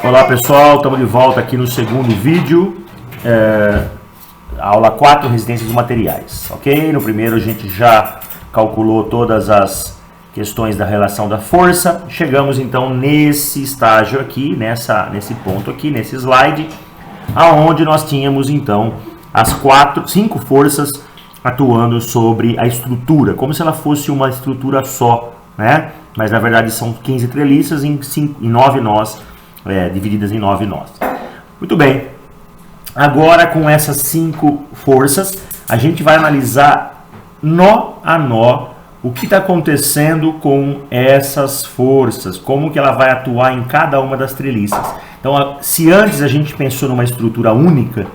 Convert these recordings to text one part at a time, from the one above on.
Olá pessoal, estamos de volta aqui no segundo vídeo, aula 4, resistência dos materiais, ok? No primeiro a gente já calculou todas as questões da relação da força. Chegamos então nesse estágio aqui, nesse ponto aqui, nesse slide, aonde nós tínhamos então as 5 forças atuando sobre a estrutura, como se ela fosse uma estrutura só, né? Mas na verdade são 15 treliças em 9 nós, divididas em 9 nós. Muito bem, agora com essas 5 forças, a gente vai analisar nó a nó o que está acontecendo com essas forças, como que ela vai atuar em cada uma das treliças. Então, se antes a gente pensou numa estrutura única,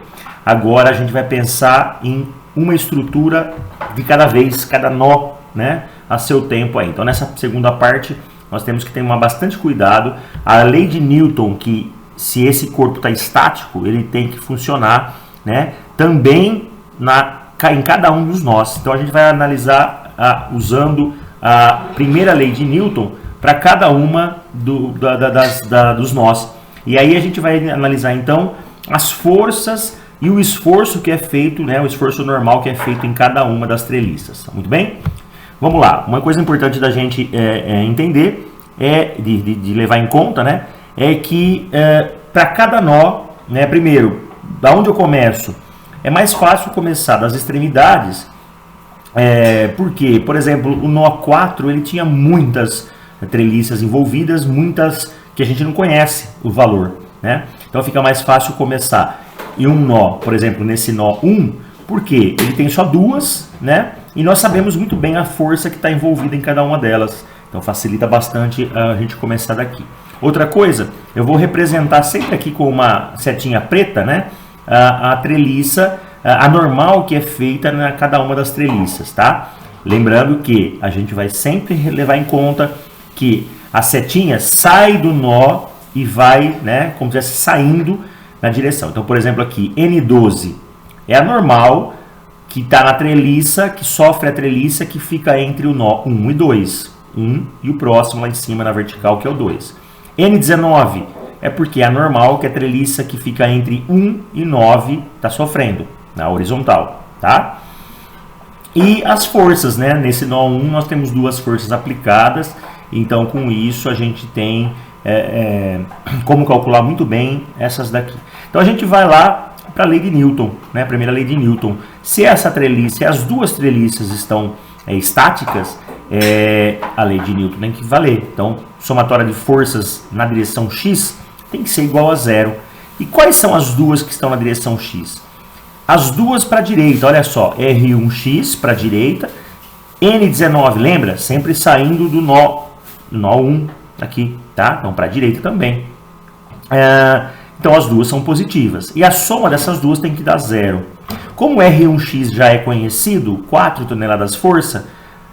agora a gente vai pensar em uma estrutura de cada vez, cada nó, né, a seu tempo aí. Então, nessa segunda parte, nós temos que ter bastante cuidado. A lei de Newton, que se esse corpo está estático, ele tem que funcionar, né, também em cada um dos nós. Então, a gente vai analisar usando a primeira lei de Newton para cada uma dos nós. E aí a gente vai analisar, então, as forças e o esforço que é feito, né, o esforço normal que é feito em cada uma das treliças. Muito bem? Vamos lá. Uma coisa importante da gente entender, de levar em conta, né, é que para cada nó, né, primeiro, da onde eu começo, é mais fácil começar das extremidades, porque, por exemplo, o nó 4 ele tinha muitas treliças envolvidas, muitas que a gente não conhece o valor, né? Então fica mais fácil começar em um nó, por exemplo, nesse nó 1, porque ele tem só 2, né? E nós sabemos muito bem a força que está envolvida em cada uma delas. Então facilita bastante a gente começar daqui. Outra coisa, eu vou representar sempre aqui com uma setinha preta, né, a treliça, a normal que é feita na cada uma das treliças, tá? Lembrando que a gente vai sempre levar em conta que a setinha sai do nó e vai, né, como se estivesse saindo na direção. Então, por exemplo, aqui, N12 é a normal que está na treliça, que sofre a treliça que fica entre o nó 1 e 2. 1 e o próximo lá em cima na vertical, que é o 2. N19 é porque é a normal, que é a treliça que fica entre 1 e 9 está sofrendo na horizontal, tá? E as forças, né? Nesse nó 1 nós temos 2 forças aplicadas, então com isso a gente tem como calcular muito bem essas daqui. Então a gente vai lá para a lei de Newton, né? A primeira lei de Newton. Se essa treliça, se as duas treliças estão estáticas, a lei de Newton tem que valer. Então, somatória de forças na direção x tem que ser igual a 0. E quais são as duas que estão na direção x? As duas para a direita, olha só, R1x para a direita, N19, lembra? Sempre saindo do nó 1 aqui, tá? Então, para a direita também. Então, as duas são positivas. E a soma dessas duas tem que dar 0. Como R1x já é conhecido, 4 toneladas força,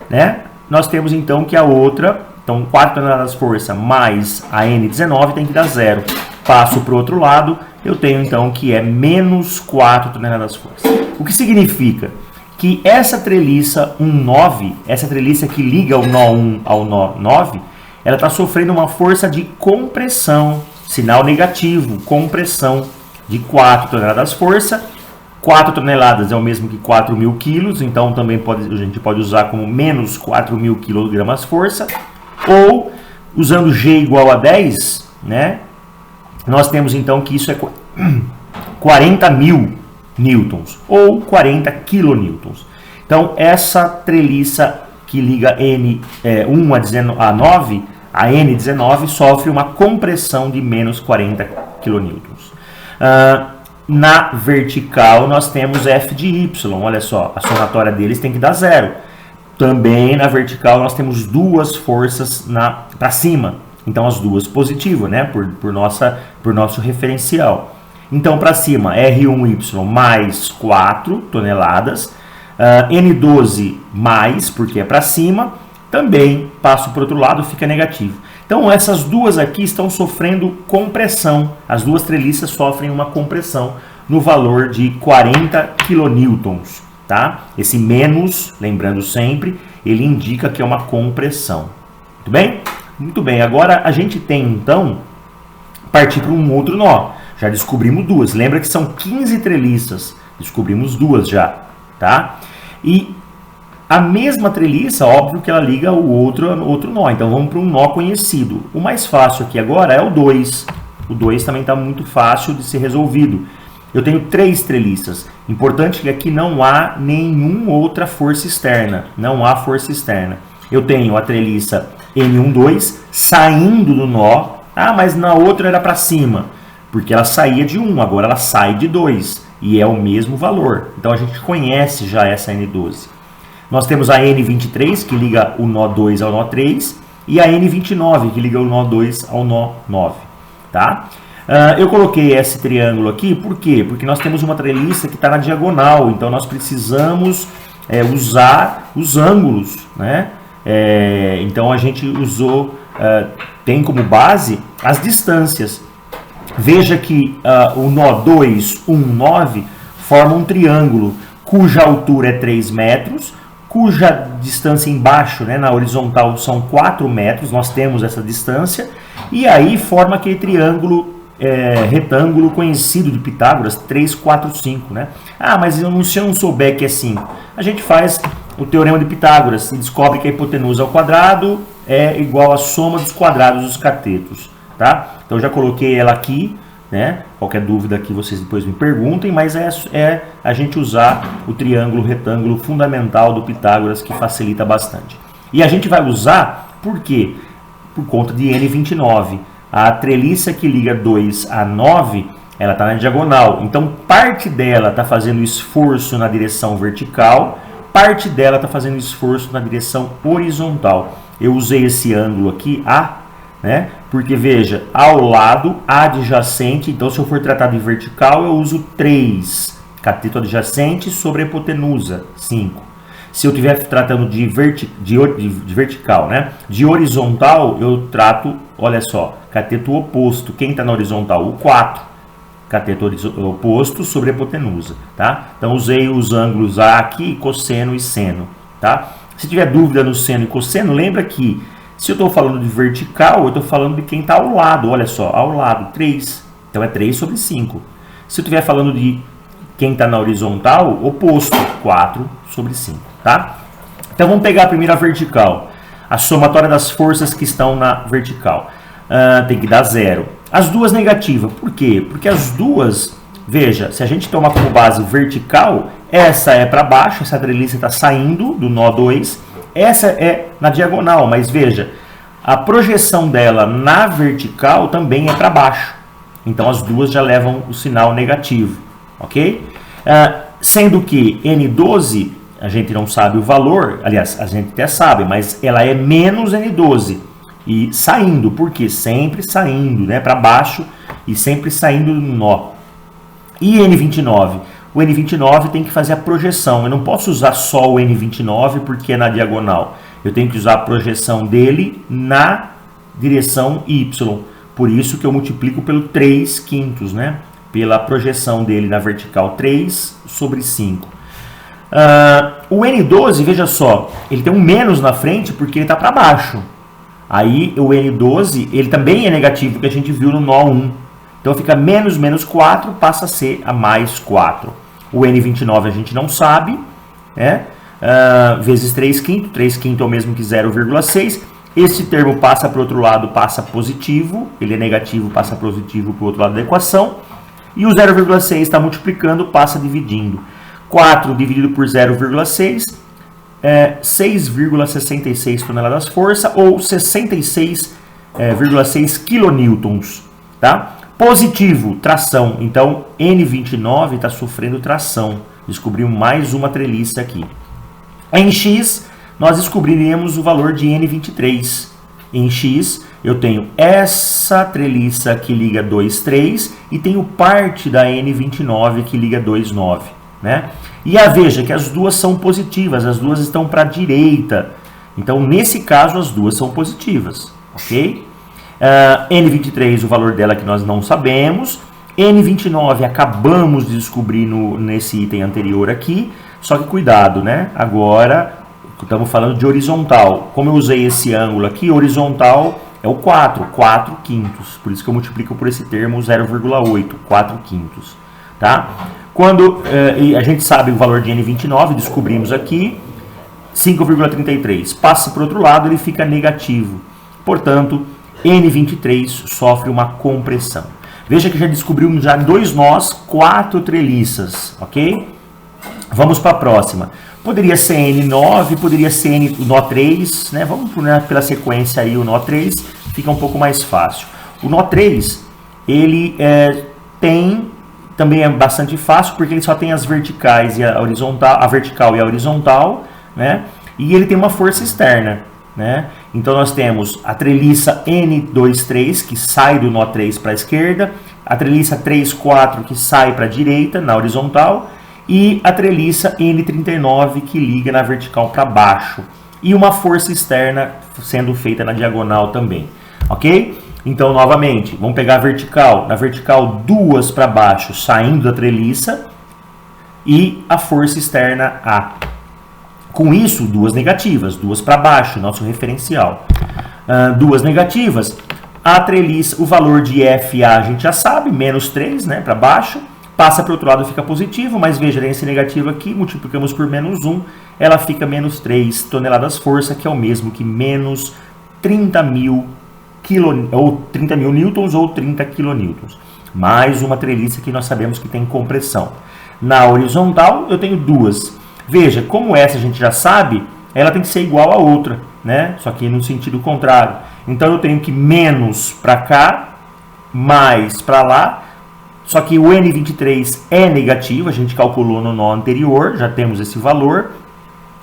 né? Nós temos então que a outra, então 4 toneladas força mais a N19 tem que dar 0. Passo para o outro lado, eu tenho então que é menos 4 toneladas força. O que significa que essa treliça 1,9, essa treliça que liga o nó 1 ao nó 9, ela está sofrendo uma força de compressão, sinal negativo, compressão de 4 toneladas força. 4 toneladas é o mesmo que 4.000 quilos, então também a gente pode usar como menos 4.000 quilogramas força. Ou, usando G igual a 10, né, nós temos então que isso é 40.000 newtons, ou 40 kilonewtons. Então, essa treliça que liga N1 a 9, a N19, sofre uma compressão de menos 40 kilonewtons. Na vertical, nós temos F de Y, olha só, a somatória deles tem que dar 0. Também na vertical, nós temos 2 forças para cima, então as duas positivas, né, por nosso referencial. Então, para cima, R1Y mais 4 toneladas, N12 mais, porque é para cima, também passo para o outro lado, fica negativo. Então, essas duas aqui estão sofrendo compressão. As duas treliças sofrem uma compressão no valor de 40 kilonewtons, tá? Esse menos, lembrando sempre, ele indica que é uma compressão. Muito bem? Muito bem. Agora, a gente tem, então, partir para um outro nó. Já descobrimos duas. Lembra que são 15 treliças. Descobrimos duas já, tá? E a mesma treliça, óbvio que ela liga o outro nó. Então vamos para um nó conhecido. O mais fácil aqui agora é o 2. O 2 também está muito fácil de ser resolvido. Eu tenho 3 treliças. Importante que aqui não há nenhuma outra força externa. Não há força externa. Eu tenho a treliça N12 saindo do nó. Ah, mas na outra era para cima. Porque ela saía de 1, agora ela sai de 2. E é o mesmo valor. Então a gente conhece já essa N12. Nós temos a N23, que liga o nó 2 ao nó 3. E a N29, que liga o nó 2 ao nó 9. Tá? Eu coloquei esse triângulo aqui, por quê? Porque nós temos uma treliça que está na diagonal, então nós precisamos usar os ângulos, né? Então a gente usou, tem como base as distâncias. Veja que o nó 2, 1, 9 forma um triângulo cuja altura é 3 metros, cuja distância embaixo, né, na horizontal, são 4 metros, nós temos essa distância, e aí forma aquele triângulo retângulo conhecido de Pitágoras, 3, 4, 5, né? Ah, mas se eu não souber que é 5, a gente faz o teorema de Pitágoras e descobre que a hipotenusa ao quadrado é igual à soma dos quadrados dos catetos, tá? Então já coloquei ela aqui, né? Qualquer dúvida aqui vocês depois me perguntem, mas é a gente usar o triângulo retângulo fundamental do Pitágoras, que facilita bastante. E a gente vai usar, por quê? Por conta de N29. A treliça que liga 2 a 9, ela está na diagonal. Então, parte dela está fazendo esforço na direção vertical, parte dela está fazendo esforço na direção horizontal. Eu usei esse ângulo aqui, A, né? Porque, veja, ao lado, adjacente. Então, se eu for tratar de vertical, eu uso 3. Cateto adjacente sobre a hipotenusa, 5. Se eu estiver tratando de vertical, né? De horizontal, eu trato, olha só, cateto oposto. Quem está na horizontal? O 4. Cateto oposto sobre a hipotenusa, tá? Então, usei os ângulos A aqui, cosseno e seno, tá? Se tiver dúvida no seno e cosseno, lembra que se eu estou falando de vertical, eu estou falando de quem está ao lado, olha só, ao lado, 3. Então, é 3 sobre 5. Se eu estiver falando de quem está na horizontal, oposto, 4 sobre 5, tá? Então, vamos pegar a primeira vertical. A somatória das forças que estão na vertical. Tem que dar 0. As duas negativas, por quê? Porque as duas, veja, se a gente tomar como base vertical, essa é para baixo, essa treliça está saindo do nó 2, essa é na diagonal, mas veja, a projeção dela na vertical também é para baixo. Então, as duas já levam o sinal negativo, ok? Sendo que N12, a gente não sabe o valor, aliás, a gente até sabe, mas ela é menos N12. E saindo, porque sempre saindo, né, para baixo e sempre saindo do nó. E N29? O N29 tem que fazer a projeção. Eu não posso usar só o N29 porque é na diagonal. Eu tenho que usar a projeção dele na direção Y. Por isso que eu multiplico pelo 3/5, né? Pela projeção dele na vertical, 3 sobre 5. O N12, veja só, ele tem um menos na frente porque ele está para baixo. Aí o N12, ele também é negativo, que a gente viu no nó 1. Então fica menos 4, passa a ser a mais 4. O N29 a gente não sabe, né? Vezes 3/5, 3/5 é o mesmo que 0,6. Esse termo passa para o outro lado, passa positivo, ele é negativo, passa positivo para o outro lado da equação. E o 0,6 está multiplicando, passa dividindo. 4 dividido por 0,6 é 6,66 toneladas força ou 66,6 kN, tá? Positivo, tração. Então, N29 está sofrendo tração. Descobrimos mais uma treliça aqui. Em X, nós descobriremos o valor de N23. Em X, eu tenho essa treliça que liga 2, 3 e tenho parte da N29 que liga 2, 9, né? E veja que as duas são positivas, as duas estão para a direita. Então, nesse caso, as duas são positivas, ok? N23, o valor dela que nós não sabemos. N29, acabamos de descobrir nesse item anterior aqui. Só que cuidado, né? Agora, estamos falando de horizontal. Como eu usei esse ângulo aqui, horizontal É o 4 quintos. Por isso que eu multiplico por esse termo 0,8, 4 quintos. Tá? Quando a gente sabe o valor de N29, descobrimos aqui, 5,33. Passa para o outro lado, ele fica negativo. Portanto, N23 sofre uma compressão. Veja que já descobrimos já 2 nós, 4 treliças, ok? Vamos para a próxima. Poderia ser N9, poderia ser N, nó 3, né? Vamos pela sequência aí, o nó 3, fica um pouco mais fácil. O nó 3, ele também é bastante fácil, porque ele só tem as verticais e a horizontal, a vertical e a horizontal, né? E ele tem uma força externa, né? Então nós temos a treliça N23, que sai do nó 3 para a esquerda, a treliça 3,4 que sai para a direita, na horizontal, e a treliça N39 que liga na vertical para baixo. E uma força externa sendo feita na diagonal também, ok? Então, novamente, vamos pegar a vertical. Na vertical, 2 para baixo, saindo da treliça, e a força externa A. Com isso, 2 negativas, 2 para baixo, nosso referencial. 2 negativas, a treliça, o valor de FA a gente já sabe, menos 3, né, para baixo. Passa para o outro lado e fica positivo, mas veja, esse negativo aqui, multiplicamos por menos 1, ela fica menos 3 toneladas força, que é o mesmo que menos 30.000 newtons ou 30 kilonewtons. Mais uma treliça que nós sabemos que tem compressão. Na horizontal, eu tenho 2. Veja, como essa a gente já sabe, ela tem que ser igual a outra, né? Só que no sentido contrário. Então, eu tenho que menos para cá, mais para lá. Só que o N23 é negativo, a gente calculou no nó anterior, já temos esse valor.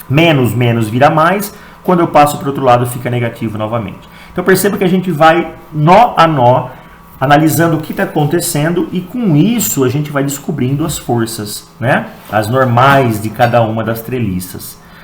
Menos, menos vira mais. Quando eu passo para o outro lado, fica negativo novamente. Então perceba que a gente vai nó a nó, analisando o que está acontecendo, e com isso a gente vai descobrindo as forças, né? As normais de cada uma das treliças.